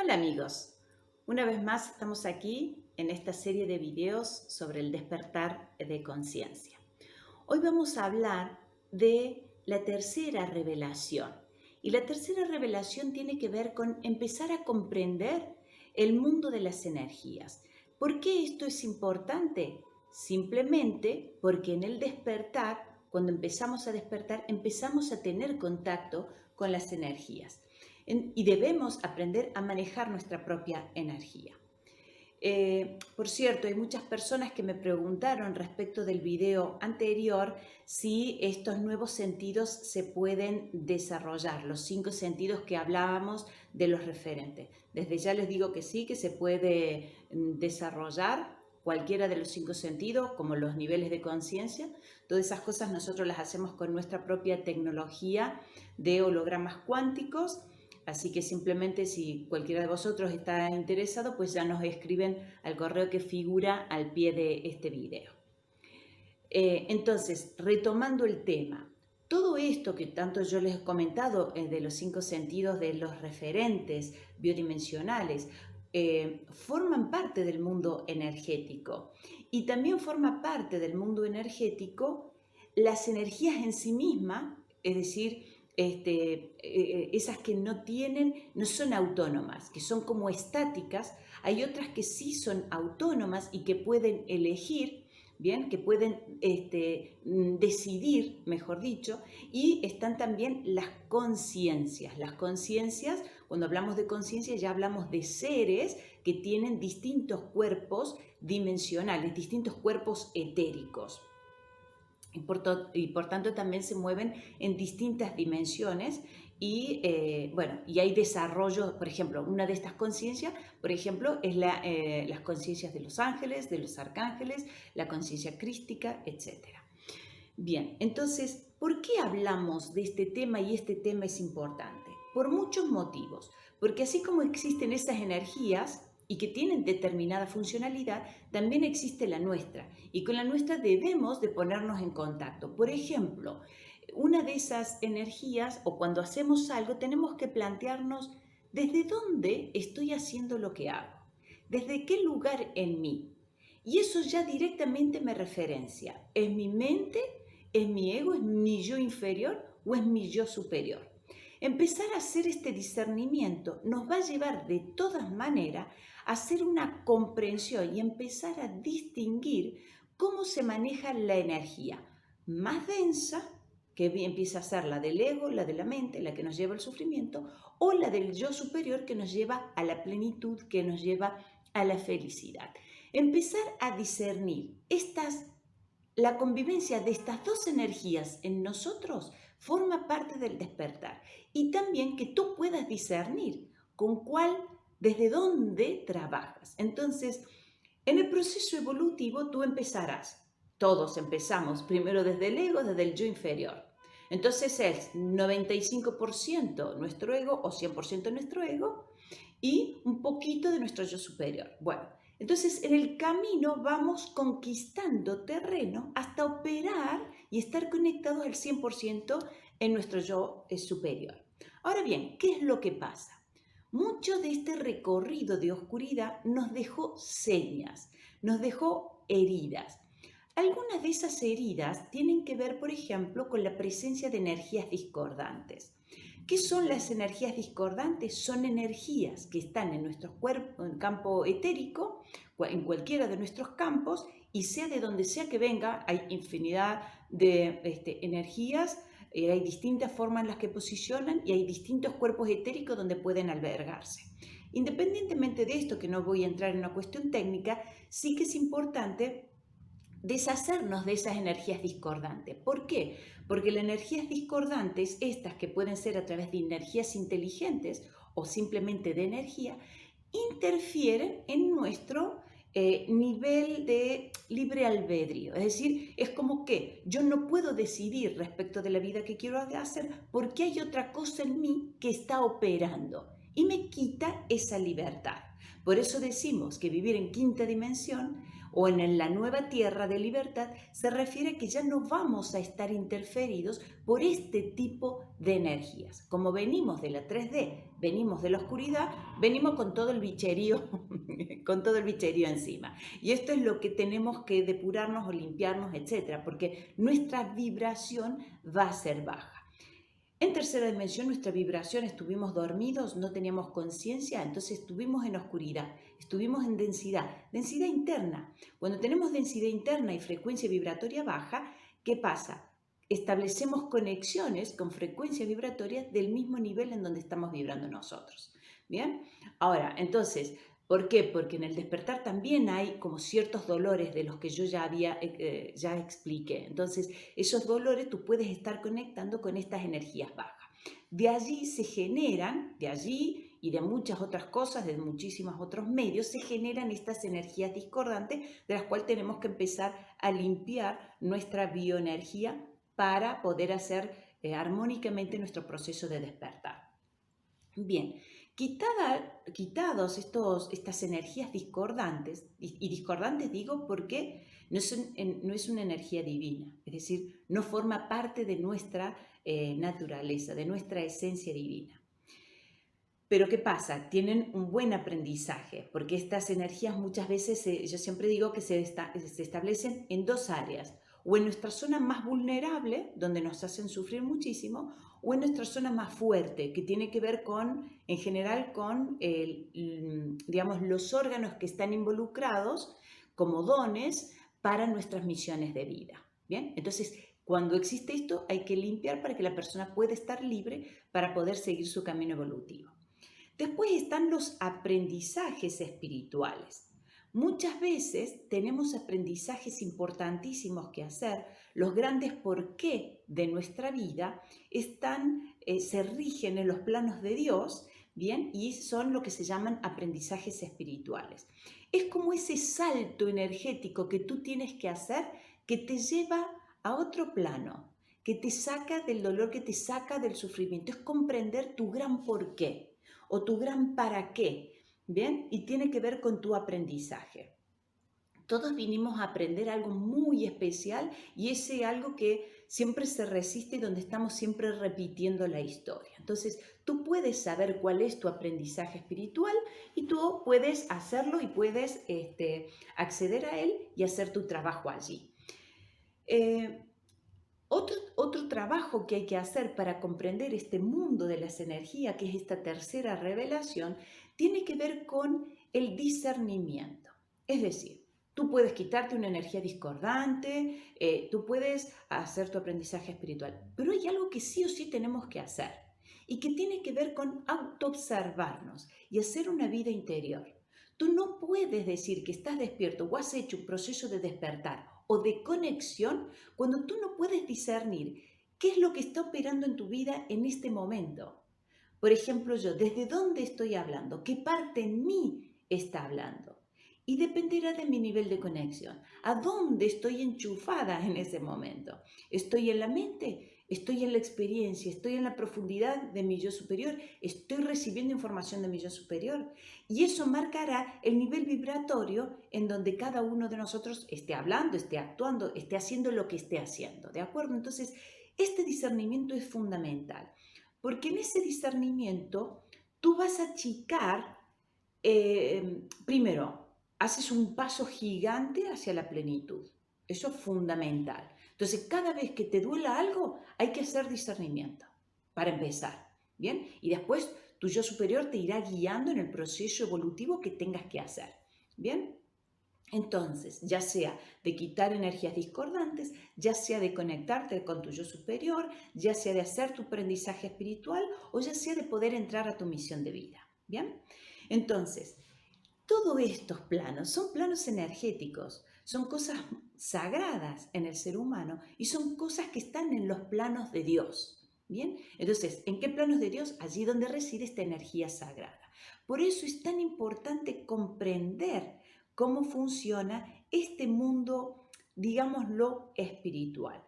Hola amigos, una vez más estamos aquí en esta serie de videos sobre el despertar de conciencia. Hoy vamos a hablar de la tercera revelación y la tercera revelación tiene que ver con empezar a comprender el mundo de las energías. ¿Por qué esto es importante? Simplemente porque en el despertar, cuando empezamos a despertar, empezamos a tener contacto con las energías y debemos aprender a manejar nuestra propia energía. Por cierto, hay muchas personas que me preguntaron respecto del video anterior si estos nuevos sentidos se pueden desarrollar, los 5 sentidos que hablábamos de los referentes. Desde ya les digo que sí, que se puede desarrollar cualquiera de los 5 sentidos, como los niveles de conciencia. Todas esas cosas nosotros las hacemos con nuestra propia tecnología de hologramas cuánticos. Así que simplemente si cualquiera de vosotros está interesado, pues ya nos escriben al correo que figura al pie de este video. Entonces, retomando el tema, todo esto que tanto yo les he comentado de los 5 sentidos de los referentes biodimensionales, forman parte del mundo energético. Y también forma parte del mundo energético las energías en sí mismas, es decir, esas que no son autónomas, que son como estáticas. Hay otras que sí son autónomas y que pueden elegir, bien, que pueden decidir, mejor dicho, y están también las conciencias. Las conciencias, cuando hablamos de conciencia ya hablamos de seres que tienen distintos cuerpos dimensionales, distintos cuerpos etéricos. Y por tanto también se mueven en distintas dimensiones y hay desarrollo. Por ejemplo, una de estas conciencias, por ejemplo, es las conciencias de los ángeles, de los arcángeles, la conciencia crística, etc. Bien, entonces, ¿por qué hablamos de este tema y este tema es importante? Por muchos motivos, porque así como existen esas energías y que tienen determinada funcionalidad, también existe la nuestra, y con la nuestra debemos de ponernos en contacto. Por ejemplo, una de esas energías, o cuando hacemos algo, tenemos que plantearnos desde dónde estoy haciendo lo que hago, desde qué lugar en mí, y eso ya directamente me referencia, ¿es mi mente, es mi ego, es mi yo inferior o es mi yo superior? Empezar a hacer este discernimiento nos va a llevar de todas maneras a hacer una comprensión y empezar a distinguir cómo se maneja la energía más densa, que empieza a ser la del ego, la de la mente, la que nos lleva al sufrimiento, o la del yo superior que nos lleva a la plenitud, que nos lleva a la felicidad. Empezar a discernir la convivencia de estas dos energías en nosotros forma parte del despertar, y también que tú puedas discernir desde dónde trabajas. Entonces, en el proceso evolutivo tú todos empezamos primero desde el ego, desde el yo inferior. Entonces es 95% nuestro ego o 100% nuestro ego y un poquito de nuestro yo superior. Bueno, entonces en el camino vamos conquistando terreno hasta operar y estar conectados al 100% en nuestro yo superior. Ahora bien, ¿qué es lo que pasa? Mucho de este recorrido de oscuridad nos dejó señas, nos dejó heridas. Algunas de esas heridas tienen que ver, por ejemplo, con la presencia de energías discordantes. ¿Qué son las energías discordantes? Son energías que están en nuestro cuerpo, en campo etérico, en cualquiera de nuestros campos, y sea de donde sea que venga, hay infinidad de energías, hay distintas formas en las que posicionan y hay distintos cuerpos etéricos donde pueden albergarse. Independientemente de esto, que no voy a entrar en una cuestión técnica, sí que es importante deshacernos de esas energías discordantes. ¿Por qué? Porque las energías discordantes, estas que pueden ser a través de energías inteligentes o simplemente de energía, interfieren en nuestro nivel de libre albedrío. Es decir, es como que yo no puedo decidir respecto de la vida que quiero hacer porque hay otra cosa en mí que está operando y me quita esa libertad. Por eso decimos que vivir en quinta dimensión o en la nueva tierra de libertad, se refiere que ya no vamos a estar interferidos por este tipo de energías. Como venimos de la 3D, venimos de la oscuridad, venimos con todo el bicherío, con todo el bicherío encima. Y esto es lo que tenemos que depurarnos o limpiarnos, etcétera, porque nuestra vibración va a ser baja. En tercera dimensión, nuestra vibración, estuvimos dormidos, no teníamos conciencia, entonces estuvimos en oscuridad, estuvimos en densidad interna. Cuando tenemos densidad interna y frecuencia vibratoria baja, ¿qué pasa? Establecemos conexiones con frecuencias vibratorias del mismo nivel en donde estamos vibrando nosotros. ¿Bien? Ahora, entonces, ¿por qué? Porque en el despertar también hay como ciertos dolores de los que yo ya expliqué. Entonces, esos dolores tú puedes estar conectando con estas energías bajas. De allí se generan, de allí y de muchas otras cosas, de muchísimos otros medios, se generan estas energías discordantes de las cuales tenemos que empezar a limpiar nuestra bioenergía para poder hacer armónicamente nuestro proceso de despertar. Bien, quitados estas energías discordantes, y discordantes digo porque no es una energía divina, es decir, no forma parte de nuestra naturaleza, de nuestra esencia divina. Pero ¿qué pasa? Tienen un buen aprendizaje, porque estas energías muchas veces, yo siempre digo que se establecen en dos áreas, o en nuestra zona más vulnerable, donde nos hacen sufrir muchísimo, o en nuestra zona más fuerte, que tiene que ver en general con, digamos, los órganos que están involucrados como dones para nuestras misiones de vida. ¿Bien? Entonces, cuando existe esto, hay que limpiar para que la persona pueda estar libre para poder seguir su camino evolutivo. Después están los aprendizajes espirituales. Muchas veces tenemos aprendizajes importantísimos que hacer. Los grandes por qué de nuestra vida se rigen en los planos de Dios, ¿bien? Y son lo que se llaman aprendizajes espirituales. Es como ese salto energético que tú tienes que hacer que te lleva a otro plano, que te saca del dolor, que te saca del sufrimiento. Es comprender tu gran por qué o tu gran para qué, ¿bien? Y tiene que ver con tu aprendizaje. Todos vinimos a aprender algo muy especial y ese algo que siempre se resiste y donde estamos siempre repitiendo la historia. Entonces, tú puedes saber cuál es tu aprendizaje espiritual y tú puedes hacerlo y puedes acceder a él y hacer tu trabajo allí. Otro trabajo que hay que hacer para comprender este mundo de las energías, que es esta tercera revelación, tiene que ver con el discernimiento. Es decir, tú puedes quitarte una energía discordante, tú puedes hacer tu aprendizaje espiritual, pero hay algo que sí o sí tenemos que hacer y que tiene que ver con autoobservarnos y hacer una vida interior. Tú no puedes decir que estás despierto o has hecho un proceso de despertar o de conexión cuando tú no puedes discernir qué es lo que está operando en tu vida en este momento. Por ejemplo, yo, ¿desde dónde estoy hablando? ¿Qué parte en mí está hablando? Y dependerá de mi nivel de conexión. ¿A dónde estoy enchufada en ese momento? ¿Estoy en la mente? ¿Estoy en la experiencia? ¿Estoy en la profundidad de mi yo superior? ¿Estoy recibiendo información de mi yo superior? Y eso marcará el nivel vibratorio en donde cada uno de nosotros esté hablando, esté actuando, esté haciendo lo que esté haciendo. ¿De acuerdo? Entonces, este discernimiento es fundamental. Porque en ese discernimiento tú vas a achicar, primero, haces un paso gigante hacia la plenitud. Eso es fundamental. Entonces, cada vez que te duela algo, hay que hacer discernimiento, para empezar, ¿bien? Y después tu yo superior te irá guiando en el proceso evolutivo que tengas que hacer, ¿bien? Entonces, ya sea de quitar energías discordantes, ya sea de conectarte con tu yo superior, ya sea de hacer tu aprendizaje espiritual o ya sea de poder entrar a tu misión de vida, ¿bien? Entonces, todos estos planos son planos energéticos, son cosas sagradas en el ser humano y son cosas que están en los planos de Dios. ¿Bien? Entonces, ¿en qué planos de Dios? Allí donde reside esta energía sagrada. Por eso es tan importante comprender cómo funciona este mundo, digámoslo, espiritual.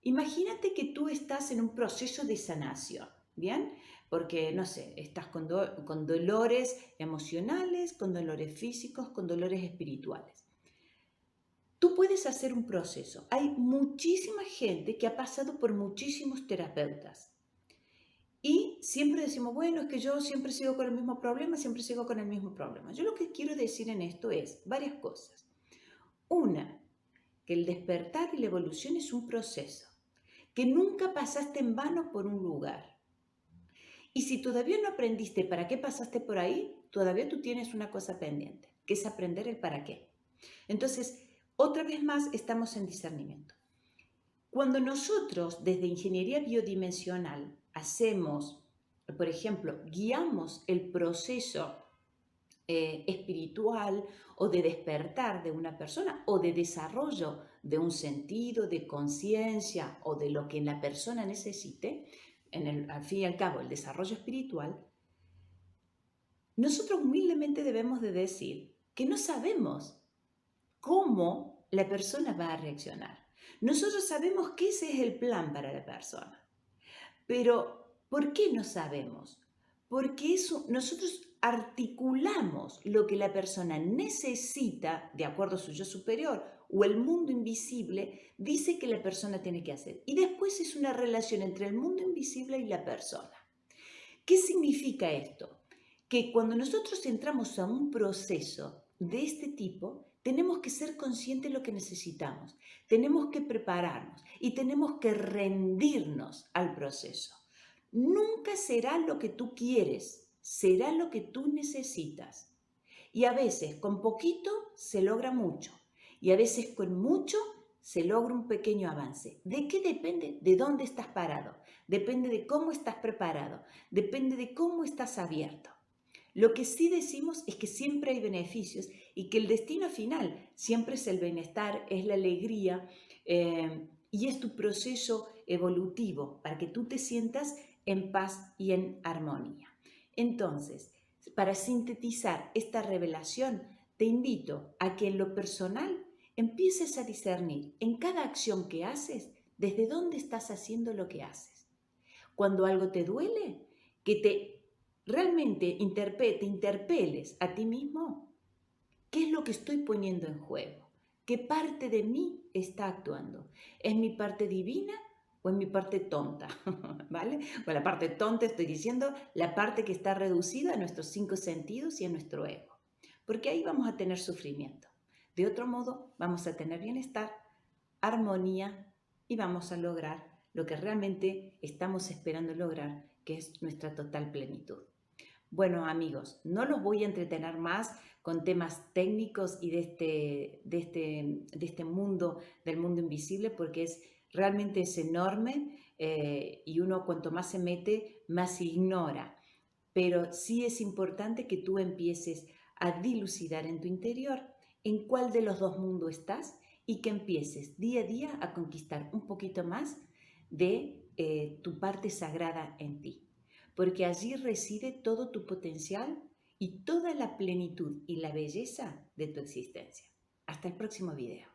Imagínate que tú estás en un proceso de sanación, ¿bien? Porque, no sé, estás con dolores emocionales, con dolores físicos, con dolores espirituales. tú puedes hacer un proceso. Hay muchísima gente que ha pasado por muchísimos terapeutas. Y siempre decimos, bueno, es que yo siempre sigo con el mismo problema, siempre sigo con el mismo problema. Yo lo que quiero decir en esto es varias cosas. Una, que el despertar y la evolución es un proceso, que nunca pasaste en vano por un lugar. Y si todavía no aprendiste para qué pasaste por ahí, todavía tú tienes una cosa pendiente, que es aprender el para qué. Entonces, otra vez más estamos en discernimiento. Cuando nosotros desde ingeniería biodimensional hacemos, por ejemplo, guiamos el proceso espiritual o de despertar de una persona o de desarrollo de un sentido, de conciencia o de lo que la persona necesite, al fin y al cabo el desarrollo espiritual, nosotros humildemente debemos de decir que no sabemos cómo la persona va a reaccionar. Nosotros sabemos que ese es el plan para la persona. Pero, ¿por qué no sabemos? Porque nosotros articulamos lo que la persona necesita de acuerdo a su yo superior o el mundo invisible dice que la persona tiene que hacer. Y después es una relación entre el mundo invisible y la persona. ¿Qué significa esto? Que cuando nosotros entramos a un proceso de este tipo, tenemos que ser conscientes de lo que necesitamos, tenemos que prepararnos y tenemos que rendirnos al proceso. Nunca será lo que tú quieres, será lo que tú necesitas. Y a veces con poquito se logra mucho y a veces con mucho se logra un pequeño avance. ¿De qué depende? De dónde estás parado, depende de cómo estás preparado, depende de cómo estás abierto. Lo que sí decimos es que siempre hay beneficios y que el destino final siempre es el bienestar, es la alegría y es tu proceso evolutivo para que tú te sientas en paz y en armonía. Entonces, para sintetizar esta revelación, te invito a que en lo personal empieces a discernir en cada acción que haces desde dónde estás haciendo lo que haces. Cuando algo te duele, que realmente te interpeles a ti mismo. ¿Qué es lo que estoy poniendo en juego? ¿Qué parte de mí está actuando? ¿Es mi parte divina o es mi parte tonta? ¿Vale? Bueno, la parte tonta estoy diciendo la parte que está reducida a nuestros 5 sentidos y a nuestro ego. Porque ahí vamos a tener sufrimiento. De otro modo, vamos a tener bienestar, armonía y vamos a lograr lo que realmente estamos esperando lograr, que es nuestra total plenitud. Bueno, amigos, no los voy a entretener más con temas técnicos y de este mundo, del mundo invisible, porque realmente es enorme y uno cuanto más se mete, más ignora. Pero sí es importante que tú empieces a dilucidar en tu interior en cuál de los dos mundos estás y que empieces día a día a conquistar un poquito más de tu parte sagrada en ti. Porque allí reside todo tu potencial y toda la plenitud y la belleza de tu existencia. Hasta el próximo video.